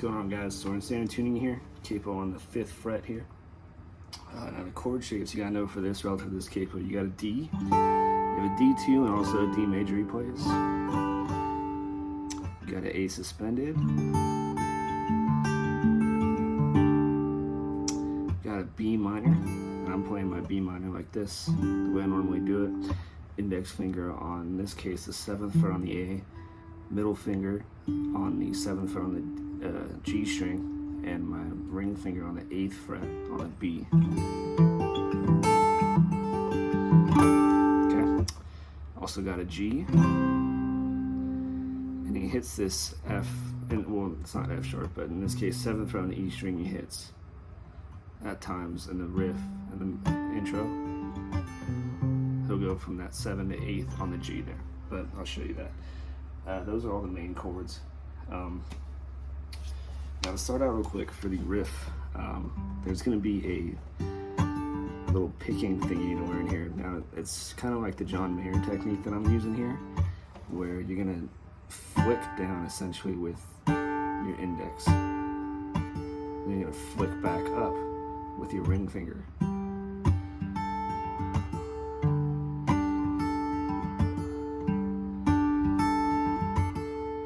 going on, guys? So we're in standard tuning here, capo on the 5th fret here. Now the chord shapes you gotta know for this relative to this capo, you got a D, you have a D2 and also a D major he plays. You got an A suspended, got a B minor, and I'm playing my B minor like this, the way I normally do it. Index finger on, in this case, the 7th fret on the A, middle finger on the 7th fret on the G string, and my ring finger on the 8th fret on the B. Okay. Also got a G, and he hits this F, and well, it's not F sharp, but in this case, 7th fret on the E string he hits at times in the riff and the intro. He'll go from that 7 to 8th on the G there, but I'll show you that. Those are all the main chords. Now to start out real quick for the riff, there's going to be a little picking thing you need to learn here. Now it's kind of like the John Mayer technique that I'm using here, where you're going to flick down essentially with your index. Then you're going to flick back up with your ring finger.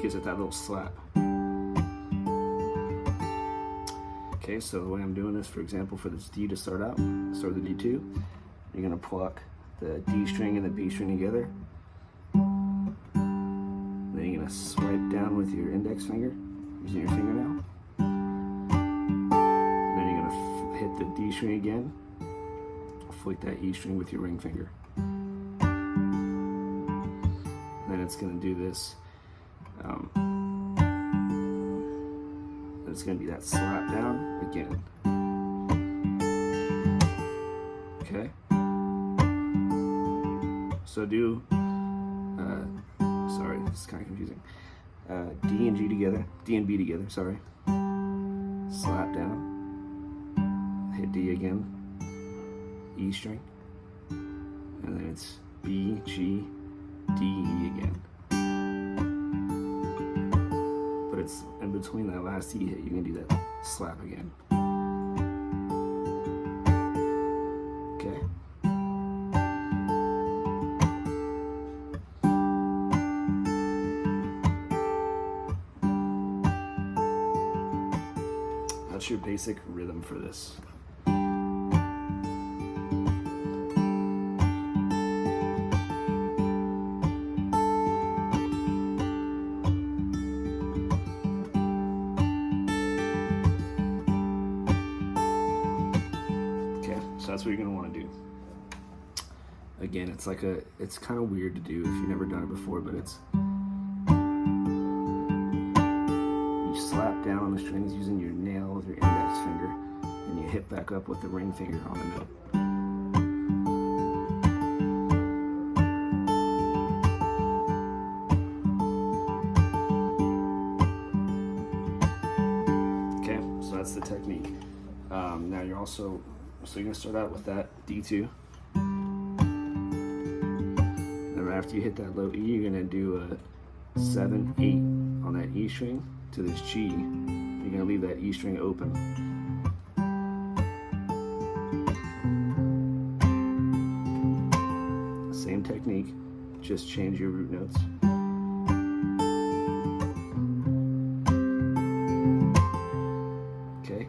Gives it that little slap. Okay, so the way I'm doing this, for example, for this D to start out, start with the D2, you're gonna pluck the D string and the B string together. Then you're gonna swipe down with your index finger, using your fingernail. Then you're gonna hit the D string again, flick that E string with your ring finger. Then it's gonna do this. It's going to be that slap down again. Okay? So do, sorry, this is kind of confusing. D and G together, D and B together, sorry. Slap down, hit D again, E string, and then it's B, G, D, E again. It's in between that last E hit, you can do that slap again. Okay. That's your basic rhythm for this. So that's what you're gonna want to do. Again, it's kind of weird to do if you've never done it before, but it's, you slap down on the strings using your nail with your index finger, and you hit back up with the ring finger on the note. Okay, so that's the technique. Now you're also, so you're going to start out with that D2. Then after you hit that low E, you're going to do a 7, 8 on that E string to this G. You're going to leave that E string open. Same technique, just change your root notes.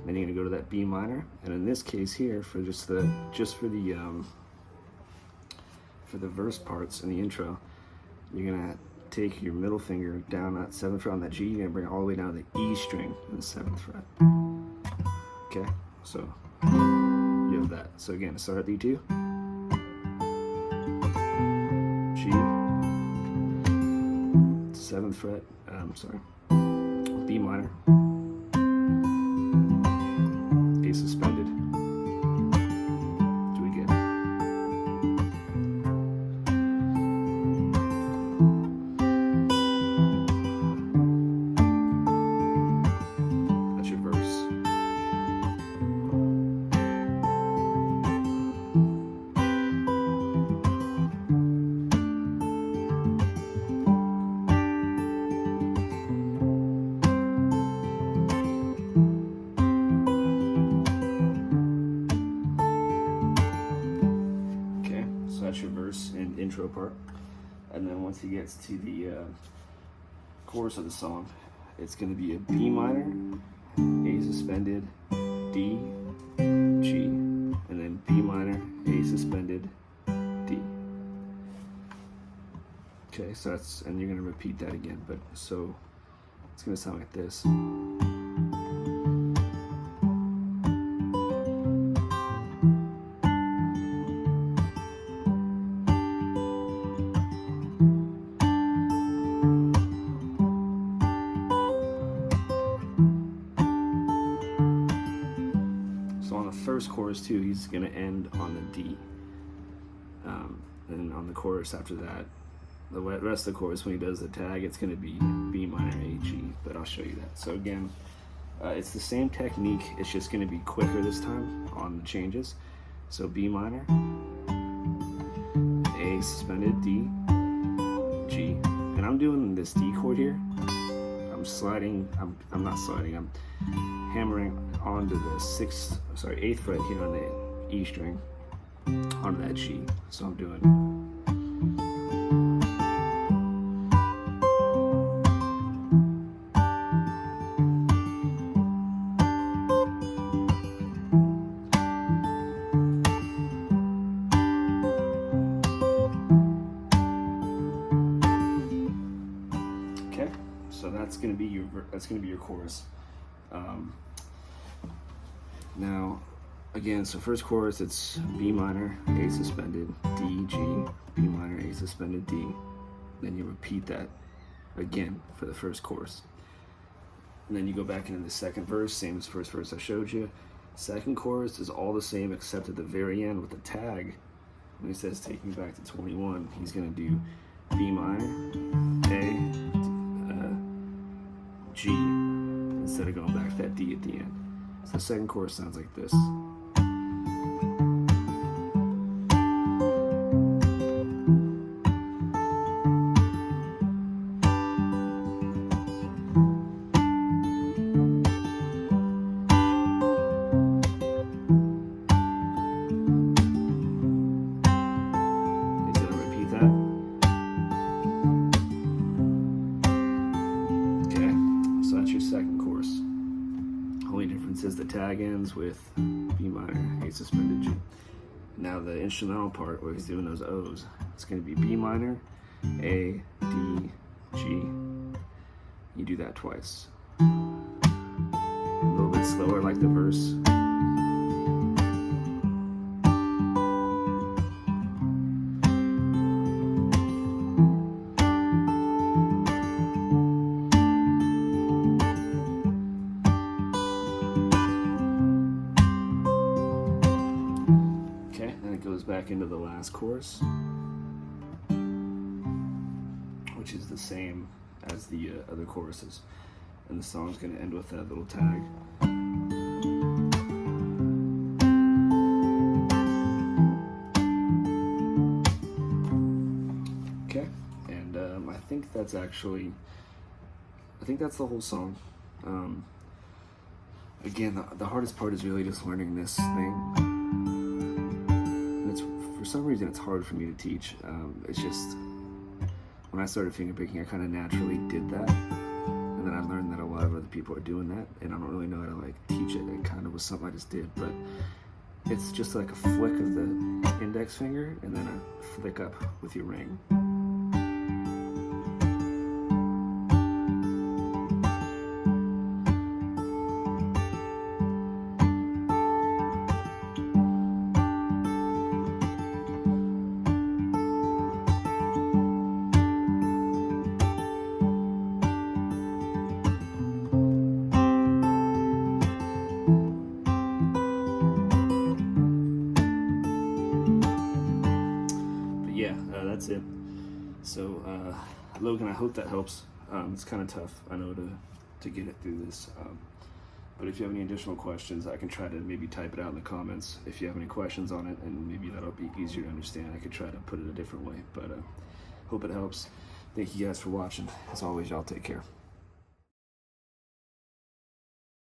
Then you're gonna go to that B minor, and in this case here, for for the verse parts in the intro, you're gonna take your middle finger down that 7th fret on that G. You're gonna bring it all the way down to the E string in the 7th fret. Okay, so you have that. So again, start at D2, G, 7th fret. B minor. Suspended. Do it again. That's your verse. intro part. And then once he gets to the chorus of the song, it's going to be a B minor, A suspended, D, G, and then B minor, A suspended, D. Okay, so that's, and you're going to repeat that again, but so it's going to sound like this. So on the first chorus too, he's going to end on the D. And on the chorus after that, the rest of the chorus, when he does the tag, it's going to be B minor, A, G, but I'll show you that. So again, it's the same technique, it's just going to be quicker this time on the changes. So B minor, A suspended, D, G, and I'm doing this D chord here. I'm sliding, I'm not sliding, I'm hammering onto the 8th fret here on the E string, onto that G. So I'm doing okay. So that's gonna be your chorus. Now, again, so first chorus, it's B minor, A suspended, D, G, B minor, A suspended, D. Then you repeat that again for the first chorus. And then you go back into the second verse, same as first verse I showed you. Second chorus is all the same except at the very end with the tag. When he says take me back to 21, he's gonna do B minor, A, G, instead of going back to that D at the end. So the second chorus sounds like this. Is the tag ends with B minor, A suspended, G. Now the instrumental part where he's doing those O's, it's going to be B minor, A, D, G. You do that twice. A little bit slower like the verse. Back into the last chorus, which is the same as the other choruses, and the song's going to end with that little tag. Okay, and I think that's the whole song. Again, the hardest part is really just learning this thing. For some reason it's hard for me to teach. It's just when I started finger picking, I kind of naturally did that, and then I learned that a lot of other people are doing that, and I don't really know how to like teach it. It kind of was something I just did, but it's just like a flick of the index finger and then a flick up with your ring. That's it. So Logan, I hope that helps. It's kind of tough, I know, to get it through this, but if you have any additional questions, I can try to maybe type it out in the comments if you have any questions on it, and maybe that'll be easier to understand. I could try to put it a different way, but hope it helps. Thank you guys for watching. As always, y'all take care.